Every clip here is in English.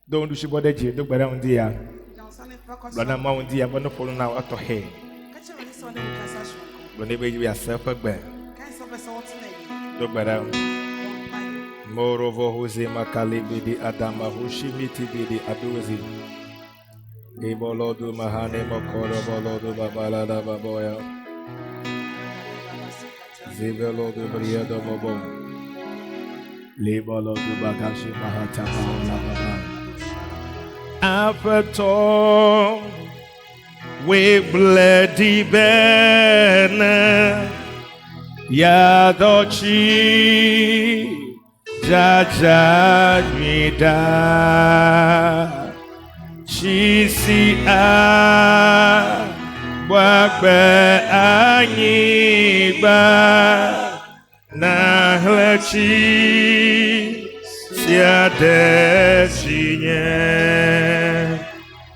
Don't do she bother you, do better on dear. Brother Mount dear, but no follow now at the head. When they be yourself a bear. Do better. Moreover, Jose Makali be the Adama, who she meet be the Aduzi. Ebolodu Mahane Mokoro Bolodu Babalada Baboya. Zibelodu Briado Bobo. Lebolodu Bagashi Mahatama. Aperto, we bloody banner, Yadochi, Jaja Mida, Chisi a, Wakbe Aniba, Nahlechi.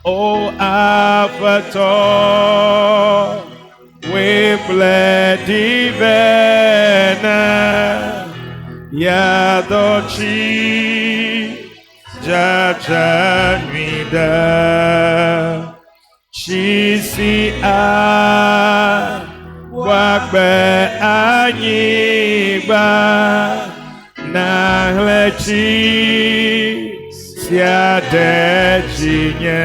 O Apato, we bled divena, Yadochi, Jajanida, Chisi a, Wakbe Aniba. Nahlechi sia dejinye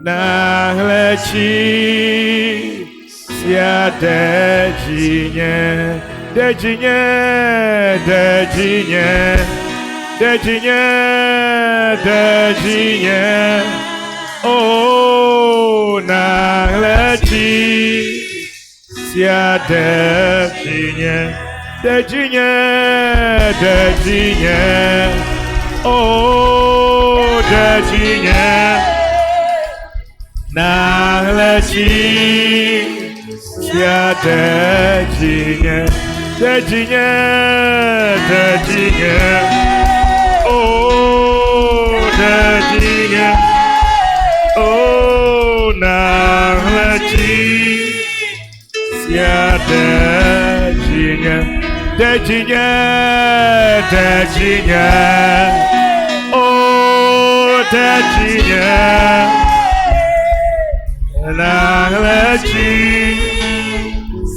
Nahlechi sia dejinye Oh, Nahlechi sia dejinye Oh, dejinye Nahlechi sia dejinye Oh, dejinye Oh, Nahlechi sia dejinye Oh, dejinye Nahlechi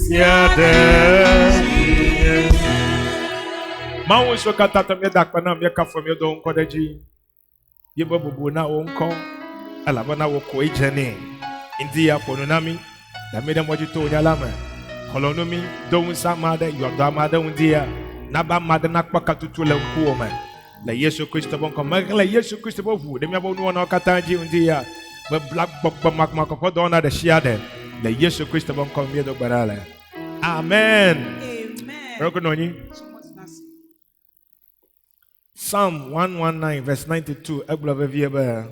sia dejinye Mawo so katata me dakpa na me ka fo me do nkodaji yebo bubu na onko alabana woko ejene india ponunami da mede mojito nyalama kolonomi don samade yoda made undia naba made nakpaka tutule nkuoma la Yesu Kristo bonko magla Yesu Kristo bovu de me bonu na okatanji undia be black bokba makma ko dona de shiade la Yesu Kristo bonko me do barala amen rokononi Psalm 119 verse 92 egbla vie ba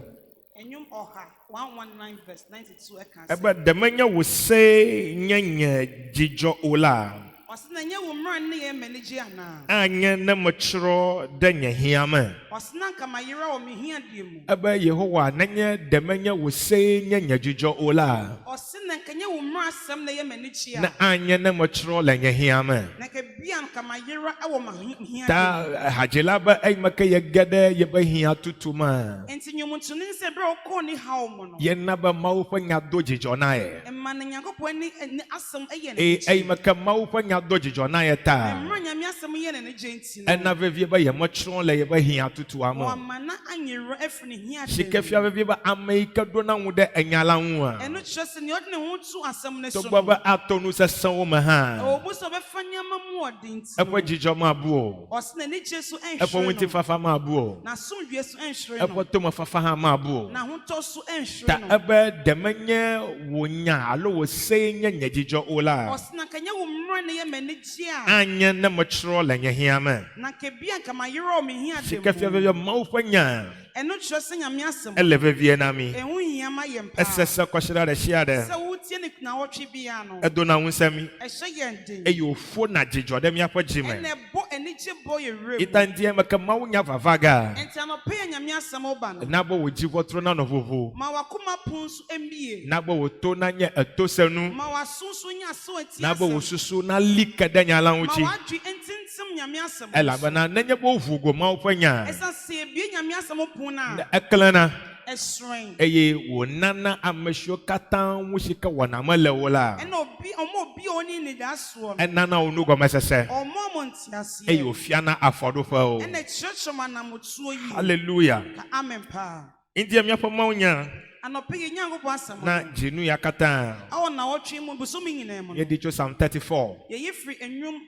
119 verse 92 Eba demenya wo say nyanya jijo ola. Osina nya wo mra ne ye manage ana. Anya na machro danya hiama. Osina kama yira wo mehia diemu. Eba Yehowa nanya demenya wo say nyanya jijo ola. Osina kanya wo mra asem na ye manage na anya na machro la nya hiama. Na ka bian kama yira wo mahia. Ta hajela ba ay makaya gade ye ba hia tutuma. Enti nyomuntu ne se bra ko ni hawo mo no. Ye na ba mawfa nya do jijo na ye. Emma na nyankopɔ ni asem eye ne. Ay maka mawfa nya do jijo na ye ta. Emma nyame asem ye ne genti no. Ena vevie ba ye machro la ye ba hia tutu amo. O ma na anyero afini hia. Shikafia vevie ba amaika do na wude anyala hu a. Eno kyerese ne odne hu tu asem ne so. To baba atonu se san wo ma ha. O bu so be fanya mamu odinti. Efo jijo ma buo. Osina ne Jesu enhwe. Efo wonti fafa ma buo. Na somdwe so enhwe no. Efo to ma fafa ha ma buo. Na ho to so enhwe Ta no. ebe demanye wonya alo wo se nya jijo ola. Osina kanya wo mra ne ye manage a. Anya na machro la nya hiama. Na ke bia kama yero me hia dem. Shikafia vevie mawfa nya. ɛno kyerɛ sɛ nyame asɛm Elle veut vie nami. ɛho hia ma yɛn Ese se koshira de shiade. sɛ wotie ne kunawɔtwe bia no Edona unsemi. ɛhyɛ yɛn den Eyo fo na jijo de mi apo jime. ɛna ɛbɔ anigye bɔ yɛ werɛ mu Itandie meka mawunya vavaga. ɛnti anɔpɛ yɛ nyame asɛm ba no Nabo wo jivo trona no vovo. ma wakoma pon so mmie Nabo wo to na nye etosenu. ma waso so nya so ati Nabo wo asɛm susu na like de nya ma languchi. wadwe ntintim nyame asɛm Ela bana nenye bo vugo ma ofanya. ɛsa sɛ ebie nyame asɛm pon na Eklena. ɛsrɛn Eye wo nana amesho katan wushika wana malewola. ɛna obi a ɔne ne da soɔ no Enana onugo mesese. ɔmmɔ mo nteaseɛ Eye ofiana afodo fa o. ɛna kyerɛkyerɛ ma namotuo yi Hallelujah. ka amen paa India mi apo maunya anɔpɛ yɛ nyankopɔn asɛm na no jinu ya katan. ɛwɔ nawɔtwe mu bosom nyinaa mu no Ye dicho Psalm 34. yɛyi firi nnwom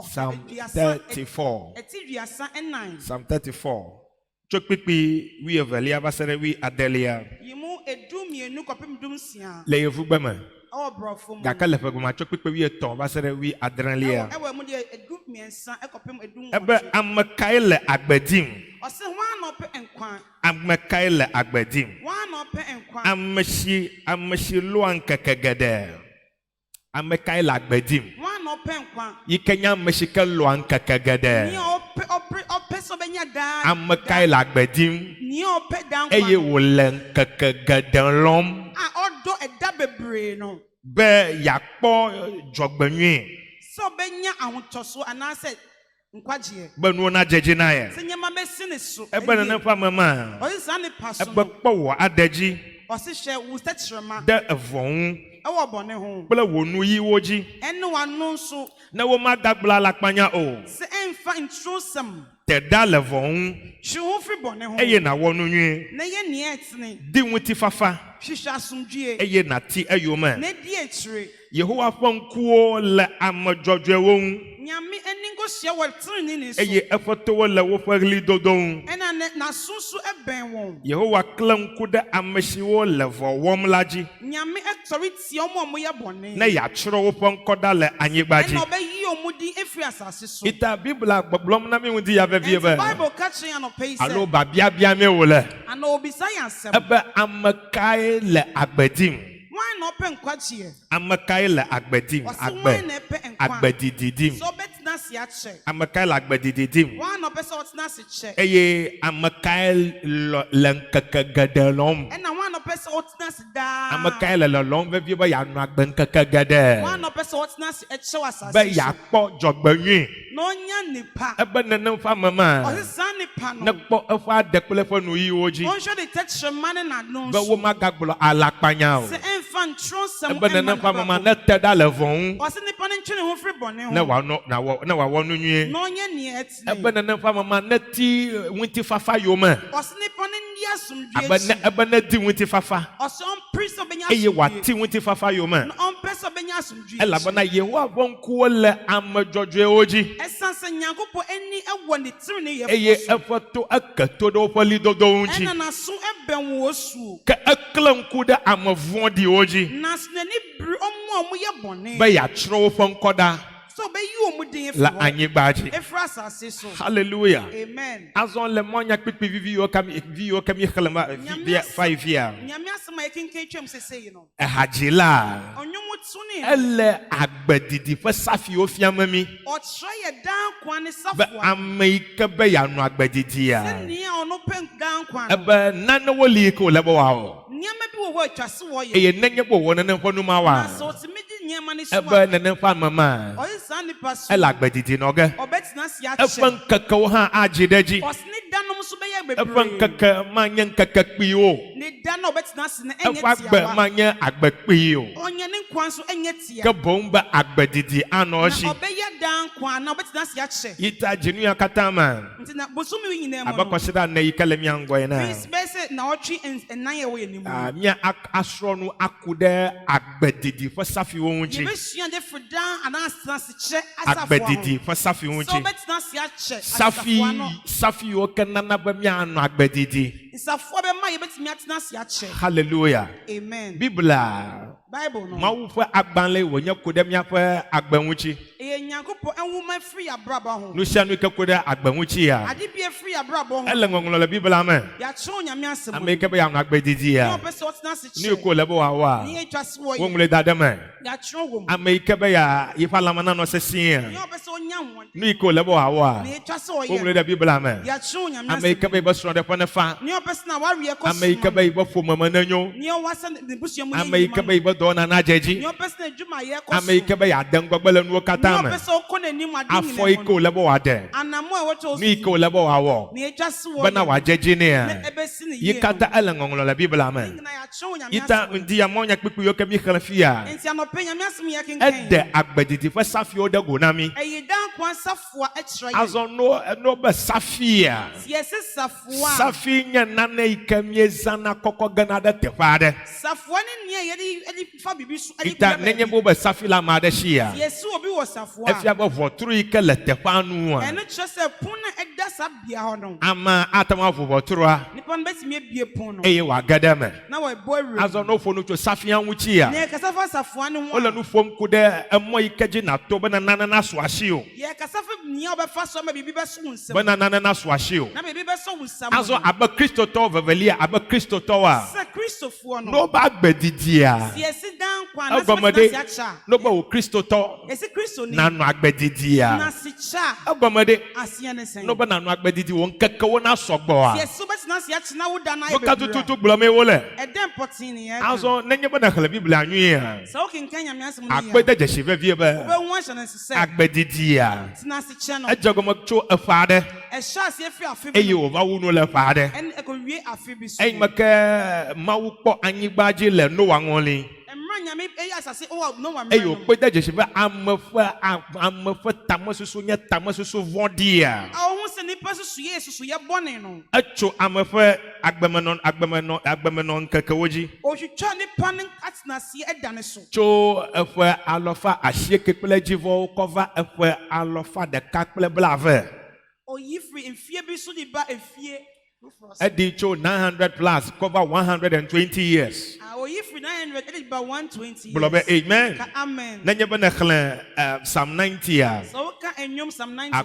Psalm aduasa 34. ɛti duasa ɛnan Psalm 34. Chokpipi wi evelia basere wi adelia. yi mu edu mmienu kɔpem dum sia Le yevugbeme. ɛwɔ borɔfo mu Gaka le feguma chokpipi wi eton basere wi adrenlia. ɛwɔ mu deɛ edu mmiɛnsa ɛkɔpem edu Ebe nwɔtwe amekai le agbedim. ɔsɛ wɔn a ɔpɛ nkwa Amekai le agbedim. wɔn a ɔpɛ nkwa Ameshi loan kekegede. Amekai le agbedim. wɔn a ɔpɛ nkwa Yikenya meshike loan kekegede. nea ɔpɛ sɛ ɔbɛnya daa Amekai le agbedim. nea ɔpɛ daa Eye nkwa wole kekegede lom. a ɔdɔ ɛda bebree no Be yakpo jogbenyi. sɛ ɔbɛnya ahotɔso anaasɛ nkwagyeɛ Be nuona jeje na ye. sɛ nneɛma bɛsi ne so Ebe ne fa mama. ɔsi saa nipa so Ebe no kpo wo adeji ɔsi hyɛ wo tɛkyerɛma de evon. ɛwɔ bɔne ho Ble wonu yi woji. ɛne wano nso Na wo ma dagbla la kpanya o. sɛ ɛmfa nturosɛm Te da le von. twe ho firi bɔne ho Eye na wonu nyi. na yɛ nea ɛtene Di wuti fafa. hwehwɛ asomdwie Eye na ti eyome. na di akyire Yehowa fonkuo le amedzɔdzɔe wo ŋu. nyame ani nkɔhyia wɔ tenene ne so Eye efotowo le woƒe ɣlidodo ŋu. ɛna n'aso nso ɛbɛn wɔn Yehowa kle ŋku ɖe ame siwo le vɔ wɔm la dzi. nyame ɛtɔre tia ɔmo a ɔmoyɛ bɔne Ne yeatsrɔ̃ woƒe ŋkɔ ɖa le anyigba dzi. ɛna ɔbɛyi ɔmo din efiri asase so Ita Biblia gbɔgblɔm na mi ŋu di ya vevie ɛnti be. bible ka kyerɛ yɛn anɔpɛ yi Alo sɛ babiabia mi wòle. ana obisa yɛn asɛm Ebe ame kae le agbe dim. wɔn na ɔpɛ nkwagyeɛ Ame kae le agbe dim. ɔsi Agbe. wɔn na ɛpɛ nkwa Agbedidi dim. sɛ ɔbɛtena ase akyɛ Ame kae le agbedidi dim. wɔn na ɔpɛ sɛ ɔtena ase kyɛ Eye ame kae le ŋkeke geɖe lɔm. ɛna wɔn na ɔpɛ sɛ ɔtena ase daa Ame kae le lɔlɔm vevie be yeanɔ agbe ŋkeke geɖe. wɔn na ɔpɛ sɛ ɔtena ase ɛkyɛ wɔ asase Be so yeakpɔ dzɔgbenyui. na ɔnya nipa Ebe nenem fa me ma. ɔsi saa nipa Ne no kpɔ eƒe ade kple eƒe nuyiwo dzi. ɔnhwɛ de tɛkyerɛma ne n'ano Be nso womagagblɔ alakpanya o. sɛ ɛnfa nturosɛm Ebe nenem fa me ma ɛma ne te ɖa le vɔ ŋu. ɔsi nipa ne ntwe ne ho firi bɔne Ne ho wòawɔ nu nyuie. na ɔnyɛ nea Ebe ɛtene nenem fa me ma ne ti ŋutifafa yome. ɔsi nipa ne ndi asomdue Abe ne akyi ebe ne di ŋutifafa. ɔsi ɔmpere sɛ ɔbɛnya Eye asomdue wòati ŋutifafa yome. na ɔmpɛ sɛ ɔbɛnya asomdue Elabena Yehowa ƒe ŋkuwo le ame dzɔdzɔewo dzi. ɛsan sɛ nyankopɔn ani ɛwɔ ne tiri ne Eye yɛ so eƒe to eke to ɖe woƒe lidodowo ŋuti. ɛna n'aso ɛbɛn wɔ su Ke ekle ŋku ɖe ame vɔ̃ɖiwo dzi. na n'ani biri ɔmo a ɔmo yɛ bɔne Be yeatsrɔ̃ woƒe ŋkɔ ɖa sɛ ɔbɛyi ɔmo den le efiri hɔ anyigba dzi. efiri asase so Hallelujah. amen Azɔ le mɔnya kpikpi vivi yiwo ke mi xlẽ ma fa yi fia. nyame asɛm a yɛkenkan twam sese yi no Ehadzila. ɔnwom tuni Ele agbedidi ƒe safiwo fiame mi. ɔkyerɛ yɛ dan kwan ne Be safoa ame yi ke be yeanɔ agbedidia. sɛ nea ɔno pɛ dan kwan no Ebe nanewo li ke wòle be wòawɔ. nneɛma bi wɔ hɔ atwa se wɔ yɛ Eye nenye be wòwɔ nenem ƒe nu ma na wɔa. sɛ ɔtumi di nneɛma ne so Ebe a nenem ƒe ame ma. ɔyɛ saa nipa so Ele agbedidi nɔ ge. ɔbɛtena ase Eƒe akyɛ ŋkekewo hã adzi ɖe dzi. ɔsi ne danom nso bɛyɛ Eƒe bebree ŋkeke manye ŋkeke kpuiwo. ne da na ɔbɛtena ase na Eƒe ɛnyɛ agbe tiawa manye agbe kpui o. ɔnyɛ ne nkwa nso ɛnyɛ tia Ke boŋ be agbedidi anɔ na esi. ɔbɛyɛ dan kwan na ɔbɛtena ase akyɛ Yita dzinu ya katã me. nti na bosomi yi nyinaa mu Abe no kɔsiɖa ne yi ke le mía ŋgɔ yi na. bɛyɛ sɛ na ɔtwe ɛnan yɛ wɔ yɛ nimu Mía asrɔ̃ nu aku ɖe agbedidi ƒe safiwo ŋuti. yɛbɛsua de firi dan anaa atena ase kyɛ asafoa ho Agbedidi ƒe safi sɛ ŋuti. ɔbɛtena ase akyɛ Safi asafoa no safiwo ke nana be míanɔ agbedidi. nsafoa bɛma yɛbɛtumi atena ase akyɛ Hallelujah. amen Biblia. bible no Mawu ƒe agbalẽ wònye ko ɖe míaƒe agbe ŋuti. ɛyɛ Nyankopɔn enwuma free abraba ho. no sia no kekode agbanwuchi ya Ade bia free abraba ho. ele ngongolo la bible amen Ya cho nyame asem. ameke be ya no agbedidi No ya pese otena se ni che. ko lebo wa Ni etwa se wo ye. wongule dadame Ya cho wo. ameke be ya yifa lamana no sesia Ni pese onya won. ni ko lebo wa Ni etwa se wo wongule ye. da bible amen Ya cho nyame asem. ameke be so de pone fa Ni pese na wa wie ko. ameke be bo fo mama nanyo Ni o wasa ne busu mu ye. ameke be bo do na na jeji Ni pese na dwuma ye ko. ameke be ya dan gbagbele no kata Ni me pese okọ na nim ade ni. afọ iko lebo wa de Anamo e woto. ni ko lebo wa wo Ni etwa se wo. bana wa jeji ne ya Ebe si ni ye. yikata ele ngongolo la bible amen Na ya cho nyame yita asem. ndi ya monya kpiku yo kemi khrafia Enti anɔpɛ nyame asem yɛ kenkan. ede agbedidi fa safio de gonami Ɛyɛ dan kwan safoa ɛkyerɛ yɛ. azo no be safia Si yɛsɛ safoa. safi nya nana ikemie zana kokko gana de tefade Safoa ne nea yɛde fa bibi so ɛde ita nenye bo be safi la ma de shia Si yɛsi obi wɔ safoa. efia bo votru ikele tefanu Ɛno kyerɛ sɛ pon na ɛda saa bea hɔ no. ama atama votru a Nipa no bɛtumi abie pon no. eye wa gademe Na wɔbɔ awura. azo no fo no to safi anwuchi Na a yɛkasa fa safoa ne ho. ole no fom ku de emo ikeji na to bana nana na so ahio Yɛkasa fa nea ɔbɛfa so ma bibi bɛso wo nsɛm. bana nana na so ahio Na bibi bɛso wo nsɛm. azo abe kristo to vevelia abe kristo to a Sɛ Kristofoɔ no. no ba gbedidia Si yɛsi dan kwan na sɛ agomade bɛtena se akyɛ. no ba o kristo to Yɛsi Kristo ni. na no agbedidia Na se kyɛ a. agomade Aseɛ ne sɛn. no ba na no agbedidi won keke wona sogbo a Yes, so bɛtena se akyi na woda na no ayɛ ka bebree a. tutu gbolo me wole Ɛdɛn pɔtee ne yɛ. azo nenye ba na khala biblia anwi a Sɛ wokenkan Nyame asɛm no yɛ a, agbeda jeshi vevie be wobɛhu ahyɛ no nse sɛ agbedidia tena ase kyɛ no. ajagomo cho afade Ɛhyɛ aseɛ firi afe bi eye no, o va wonu le afade ɛne ɛkɔwie afe bi so. ey make mawu kpo anyigbaji le no wangoli Mmerɛ Nyame ɛyɛ asase wɔ Noa mmerɛ eye o no. gbeda jeshi ve amefa tamosusu nye tamosusu vodia A wohu sɛ nnipa susuyɛ susuyɛ bɔne no. etso amefa agbemeno nkekewoji Ɔtwitwa nnipa no atena aseɛ ɛda ne so. tso efe alofa asieke kple dzivɔwo kɔva efe alofa ɖeka kple blave Ɔyi firi mfie bi so de ba efie. edi tso 900 plus cover 120 years Ɔyi firi 900 ɛde ba 120 gblɔ be years. amen Ka amen. nenye be ne xlẽ psalm 90 a Sɛ woka nnwom Psalm 99.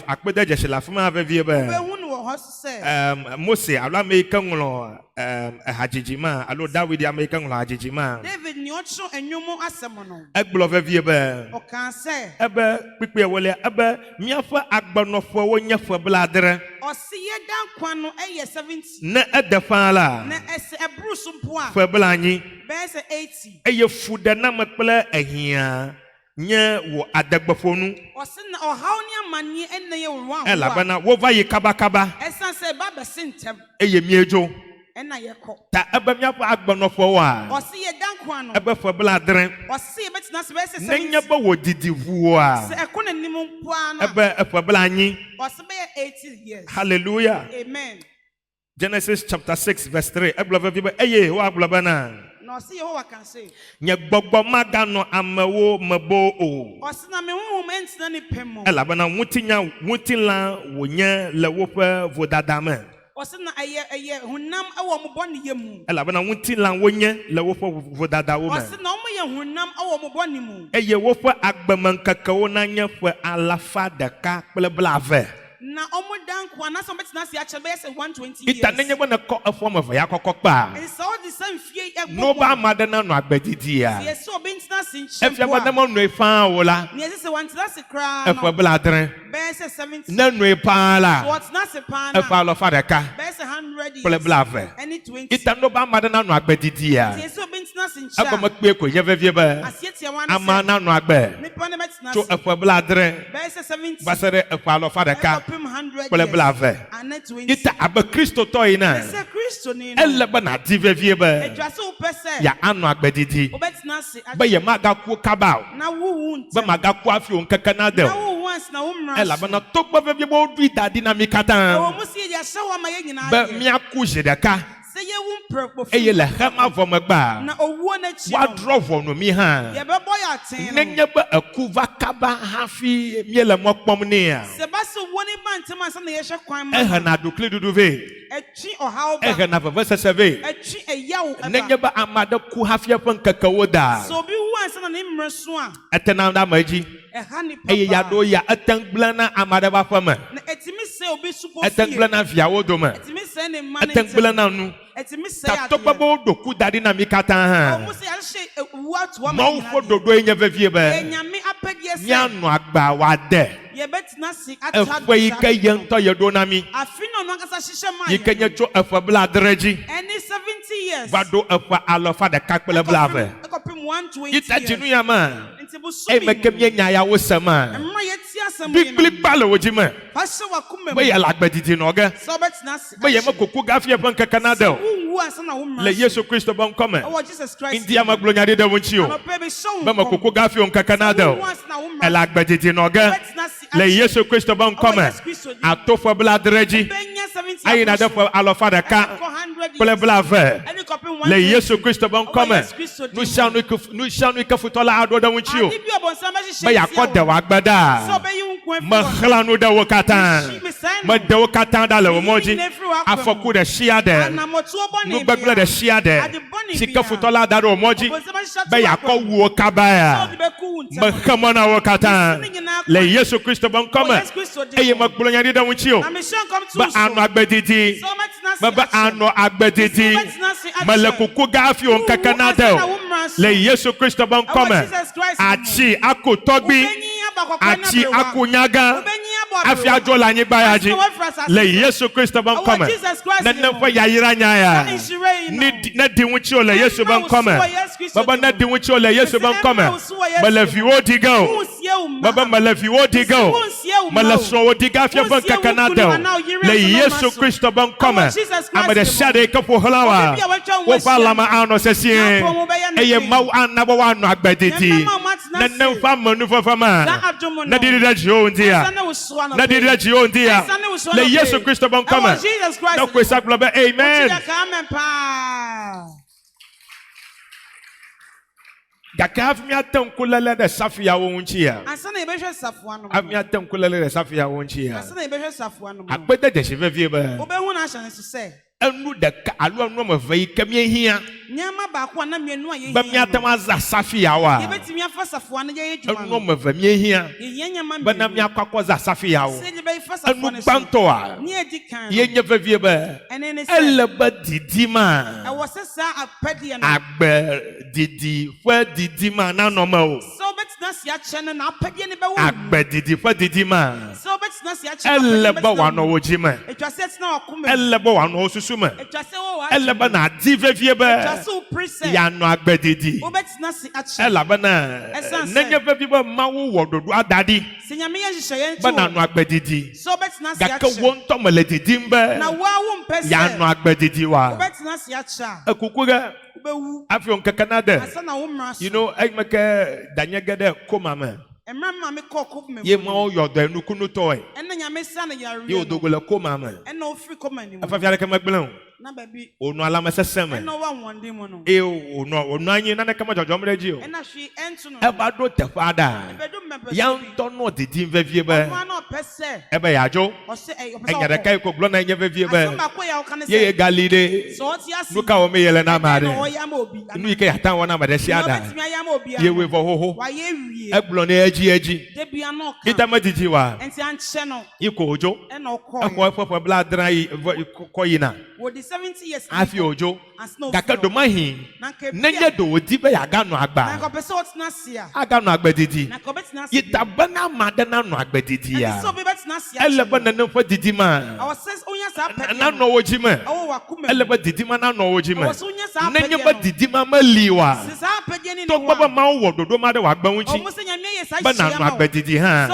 akpededze le afi ma vevie be Wobɛhu no wɔ hɔ so sɛ mose alo ame yi ke ŋlɔ hadzidzi ma alo david ame yi ke ŋlɔ hadzidzi ma David ni ɔtwerɛ nnwom asɛm no. egblɔ vevie be Ɔkaa sɛ ebe kpikpe ewolia ebe míaƒe agbenɔƒewo nye ƒe blaadre ɔse yɛda nkwa no ɛyɛ 70 ne ede ƒãa la na ɛsɛ ɛboro so mpo a ƒe blanyi bɛyɛ sɛ 80. eye fuɖename kple ehia nye wò adegbeƒonu Ɔse na ɔhaw ne amanneɛ ɛnna yɛ wo wɔn ahoa. elabena wova yi kabakaba Ɛsiane sɛ ɛba bɛse ntɛm eye míedzo ɛnna yɛkɔ. ta ebe míaƒe agbenɔƒewo a Ɔse yɛda nkwa no. ebe ƒe blaadre Ɔse yɛbɛtena ase bɛyɛ sɛ nenye 70. be wòdidi ʋuwo Sɛ a ɛkɔ n'anim mpo a na ebe eƒe blanyi ɔse bɛyɛ 80 years. hallelujah Amen. Genesis chapter 6 verse 3 egblɔ vevie be eye woagblɔ bena Na ɔse Yehowa ka se. nye gbɔgbɔ maganɔ amewo me bo o Ɔse na me honhom ɛntena ne pɛ mu. elabena ŋutilã wònye le woƒe vodada me Ɔse na ɛyɛ honam ɛwɔ mo bɔneyɛ mu. elabena ŋutilã wonye le woƒe vodadawo me Ɔse na ɔmo yɛ honam ɛwɔ mo bɔne mu. eye woƒe agbemeŋkekewo nanye ƒe 100 kple blave Na ɔmo da nkwa na sɛ ɔbɛtena ase akyɛ bɛyɛ sɛ 120 years. ita nenye be nekɔ efɔ me ve ya kɔkɔ kpa Ɛsɛ sɛ ɔde sɛ mfie ɛgbɔ n'obe ame aɖe nanɔ agbedidia Yɛ sɛ ɔbɛntena ase efia nkyɛn be ne menɔe fãa o la Nea ɛsɛ sɛ wɔntena ase koraa eƒe no blaadre bɛyɛ sɛ 70. ne nɔe fãa la Wɔtena ase paa na eƒe 100 bɛyɛ sɛ 100 kple years. blave Ɛne 20. ita n'obe ame aɖe nanɔ agbedidia Nea ɛsɛ sɛ ɔbɛntena ase egɔme nkyɛn kpee koe nye vevie be aseɛ tia wɔn amea nanɔ agbe nipa ne bɛtena tso ase eƒe blaadre bɛyɛ sɛ 70. va se ɖe eƒe 100 ɛkɔpem 100 kple years. blave Ane 20. ita abe kristotɔ yi na Ɛsɛ Kristo ni no. ele be nadi vevie be Ɛtwa sɛ wopɛ sɛ ya anɔ agbedidi wobɛtena ase be ye magaku kaba o na wowu be ntɛm. magaku afi o nkeke na de Na o wowu ansa na wo mmara so. elabena togbe vevie be woɖui da ɖi na mi katã Ɛwɔ mu sɛ yɛde ahyɛ hɔ ama yɛn nyinaa be deɛ. míaku zi ɖeka Sɛ yɛwu mprɛkpo eye le xema vɔ megbea na owuo n'akyi no, woadrɔ ʋɔnu mi hã yɛbɛbɔ yɛ atɛn no. nenye be eku va kaba hafi míele mɔ kpɔm nea Sɛ ba sɛ owuo ne ba ntɛm ansa na yɛhyɛ kwan ma no, ehena ɖukliɖuɖu vɛ Echi or how ɛhɛ na fɛfɛ sɛsɛbe Echi a yaw n'enye ba amada ku hafia fɛn kɛkɛwo da So be one son and him so ɛtɛnam na maji a honey ɛyɛ yado ya ɛtɛn gblana amada ba fɛmɛ Etimi say obi supposed ɛtɛn gblana fiawo dome Etimi say ne man ɛtɛn gblana nu Etimi say ta tɔgbɛ bɛ doku dadi na mi ka tan ha Almost I say what one maaw fɔ dodo enye fɛfie bɛ Enyame apɛgye nyanu agba wa dɛ Yebetna si ɛfɛ yi kɛ yɛn tɔ yɛ do na mi Afino no akasa hyehyɛ man yi kɛ nye tso ɛfɛ bla adrɛdzi Any 70 years va do ɛfɛ alɔfa ɖeka kple bla fɛ Ekopim 120 yi ta dzinu ya ma Nti bu so eye me ke mi nya ya wo sɛma Emma yeti asɛm bibili ba le wo dzi me Fashe wa kume be yɛ le agbedidi nɔ ge So betna si be yɛ me koko gafia ƒe ŋkeke na de o Wu asana wo le Yesu Kristo ƒe ŋkɔ me Oh Jesus Christ India me gblɔ nya ɖi ɖe wo ŋuti o be me koko gafia ŋkeke na de o ele agbedidi nɔ ge le Yesu Kristo ƒe ŋkɔ me ato ƒe bla adre dzi ayina ɖe ƒe alɔfa ɖeka kple bla eve le Yesu Kristo ƒe ŋkɔ me nusianu ke futɔ la aɖo ɖe ŋuti o be yakɔ de wɔ agbe ɖa me xlã nu ɖe wo katã me de wo katã ɖa le wo mɔ dzi afɔku ɖe sia ɖe nugbegble ɖe sia ɖe si ke futɔ la da ɖe wo mɔ dzi be yakɔ wu wo kaba ya me xe mɔ na wo katã le Yesu Kristo ƒe ŋkɔ me eye me gblɔ nya ɖi ɖe ŋuti o be anɔ agbedidi be anɔ agbedidi mele kuku gafi wo ŋkeke na de o le Yesu Kristo ƒe ŋkɔ me atsi ako tɔgbi atsi ako nyaga afi adzɔ le anyigba ya dzi le Yesu Kristo ƒe ŋkɔ me nene ƒe yayira nya ya ne di ŋuti o le Yesu ƒe ŋkɔ me bebe ne di ŋuti o le Yesu ƒe ŋkɔ me mele viwo di ge o bebe mele viwo di ge o mele srɔ̃wo di ge afi ƒe ŋkeke na de o le Yesu Kristo ƒe ŋkɔ me ame ɖe sia ɖe yi ke ƒo xlã wa woƒe alame anɔ sesie eye Mawu ana be woanɔ agbedidi nene ƒe amenuveve ma ne ɖiɖi ɖe dziwo ŋdi ya ne ɖiɖi ɖe dziwo ŋdi ya le Yesu Kristo ƒe ŋkɔ me ne koe sa gblɔ be amen gake hafi míate ŋku lele ɖe safiawo ŋuti ya hafi míate ŋku lele ɖe safiawo ŋuti ya akpede dzesi vevie be enu ɖeka alo enu ame eve yi ke míehiã be míate ŋu aza safiawoa enu ame eve míehiã bena míakɔ akɔ za safiawo enu gbãtɔa ye nye vevie be ele be didima agbe didi ƒe didima nanɔ me o agbe didi ƒe didima ele be wòanɔ wo dzi me ele be wòanɔ wo susu me ele be nàdi vevie be yànɔ agbe didi elabena nenye vevie be Mawu wɔ ɖoɖo ada ɖi be nànɔ agbe didi gake wo ŋutɔ me le didim be yànɔ agbe didi wa ekuku ge afi ŋkeke na de you know eyime ke danye ge ɖe koma me ye Mawu yɔ dɔ enukunutɔe ye wòdo go le koma me efafia ɖeke megblẽ o wònɔ lãmesesẽ me eye wònɔ anyi naneke medzɔdzɔm ɖe dzi o eva ɖo teƒe aɖea ya ŋutɔ nɔ didim vevie be ebe yeadzo enya ɖeka yi ko gblɔ na nye vevie be ye gali ɖe nu ka wɔm ye le na ame aɖe nu yi ke yata wɔ na ame ɖe sia ɖa ye woe vɔ xoxo egblɔ ne edzi ita medidi wa yi ko wodzo exɔ eƒe ƒe bla adre yi kɔ yina afi odzo gake ɖomahi nenye ɖe wòdi be yeaganɔ agba aganɔ agbedidi yi ta bena ame aɖe nanɔ agbedidia ele be nene ƒe didima nanɔ wo dzi me ele be didima nanɔ wo dzi me nenye be didima meli wa togbɔ be Mawu wɔ ɖoɖo ma ɖe wò agbe ŋuti be nanɔ agbedidi hã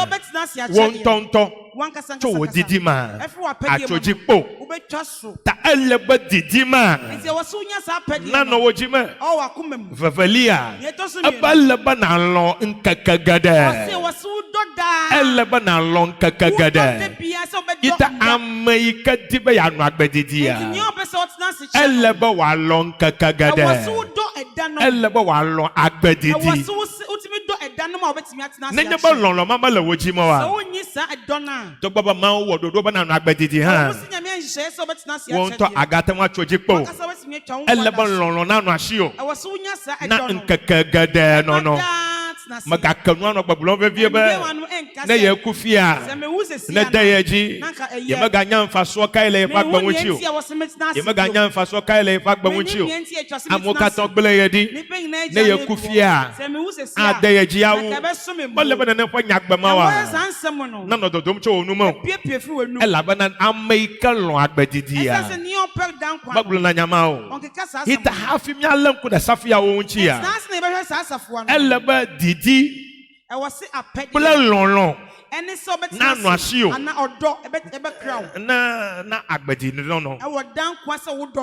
wo ŋutɔ tso wò didima atso dzi kpo ta ele be didima nanɔ wo dzi me vevelia ebe le be nàlɔ ŋkeke geɖe ele be nàlɔ ŋkeke geɖe yita ame yi ke di be yeanɔ agbedidia ele be wòalɔ ŋkeke geɖe ele be wòalɔ agbedidi nenye be lɔlɔ ma mele wo dzi me wa togbɔ be Mawu wɔ ɖoɖo be nànɔ agbedidi hã nhye so betena se Won to agata ma chojipo. Asa wetumi atwa wo. Elebon lon na no ahye o. E wo so wonya sa Na edo no. nkeke gede no no. Magakanu ano gbabulon vevie be. Na ye kufi a. Na dayeji. Ye maganya mfaso ka ile fa gba wonchi o. Ye maganya mfaso ka ile fa gba wonchi o. Amoka ton gbele ye di. Na ye kufi a. Dayeji awu. Bolebe na nfa nyagba ma wa. Na no dodom che onu mo. Elaba na America lon agbedidi a. Babulon na nyama o. Ita hafi mi alam ko da safia wo wonchi a. Elaba didi bula lon na no ahye o na agbedi no no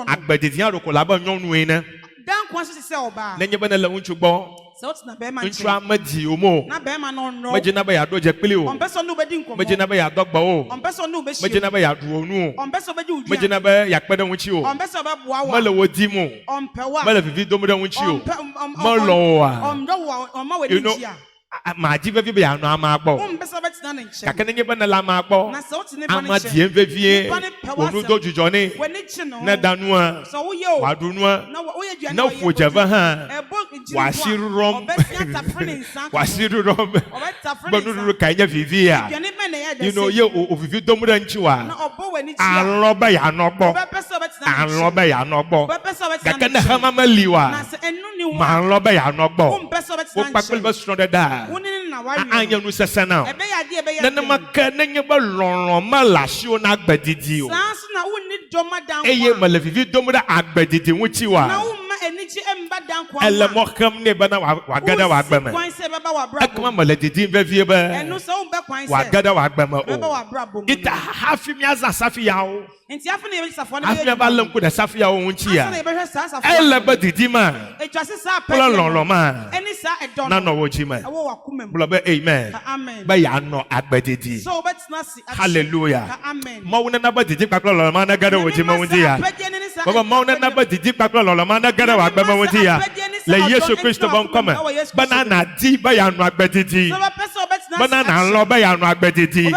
agbedi ya roko laba nyonu e na dan kwa so se oba na nyebe na la wonchu gbo so na be ma nchu amadi o mo na be ma no no majina ba ya doje pele o onpeso no be di nkomo majina ba ya dogba o onpeso no be shi majina ba ya duonu o onpeso be di udu majina ba ya kpeda wonchi o onpeso be boa wa mala wodi mo onpewa mala vivi domoda wonchi o malo wa onma we di chia ma ji vevi be ya no ama agbo onpeso be tina na nche kakene nyebe na la ma agbo na se otine pa ama die vevie onu do jujone na danu a so wo ye o wadunu a na wo ye duane na fojava ha wasirurom wasirurom banuru kanya vivia you know ye o vivi domura nchiwa anloba ya nogbo anloba ya nogbo gakana hama maliwa ma anloba ya nogbo o pakpel ba stronda da anya nu sesa na na maka na nyeba lonron malasio na agbadidi o na woni doma dan eye malavivi domura agbadidi wuchiwa na umma enichi emba dan kwa ele mokam ne bana wagada wagbama akama maladidi vevie ba enu so umbe kwan se wagada wagbama o ita hafi mi aza safi yawo enti afi na yeli safo na afi ba lam ko da safi yawo wunchi ya afi na be sa safo ele badidi ma etwase sa pe lolo ma eni sa edon na no wochi ma ewo wakumem blobe amen ba ya no agbadidi so betina si hallelujah amen mo wona na badidi paklo lolo ma na gada wochi ma wunchi ya baba mo wona na badidi paklo lolo ma na gada wagbama wunchi ya le Yesu Kristo bon come banana di ba ya no agbadidi banana lo ba ya no agbadidi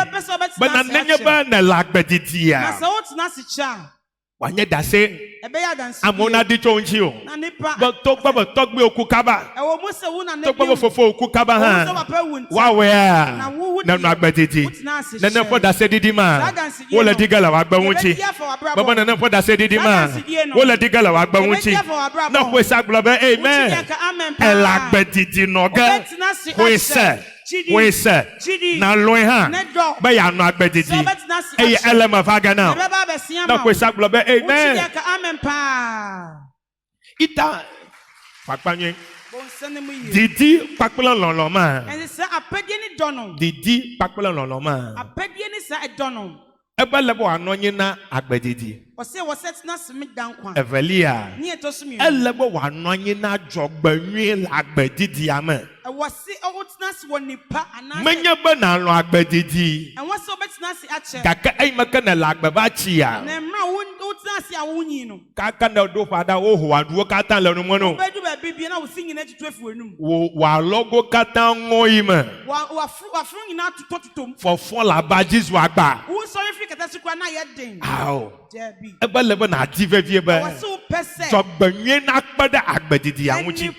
banana nye ba na la agbadidi ya na so tina si cha wanye dase ebe ya dan si amona di chonchi o na nipa bo to gbe oku kaba ewo mo se wu na to gbe fofo oku kaba ha wa we a na no agbadidi na na fo dase didi ma wo le digala wa gba wunchi baba na fo dase didi ma wo le digala wa gba wunchi na ko sa globe amen el agbadidi no ga we say na loin ha ba ya no agbadidi eye elema faga now na ko sa globe amen ita pakpanye didi pakpela lolo ma and say apedie ni dono didi pakpela lolo ma apedie ni sa edono ebe lebo anonye na agbadidi o se wo set na simi dan kwa evelia ni etosumi elebo anonye na jogbanwe la agbadidi ama wo se o tina si woni pa ana menya ba na lo agbadidi and wo se o betina si ache kaka ai maka na la agbaba chi ya na mra wo tina si awunyi no kaka na do fada wo ho aduo kata le no mo no bedu ba bibia na wo sinyina tutuafu enum wa logo kata ngoima wa fru nyina tutotom fofo la ba jisu agba wo sorry free kata sikwa na ye den aw debi ebe lebe na divevie ba wo se o pese jogbanwe na akpada agbadidi awuchi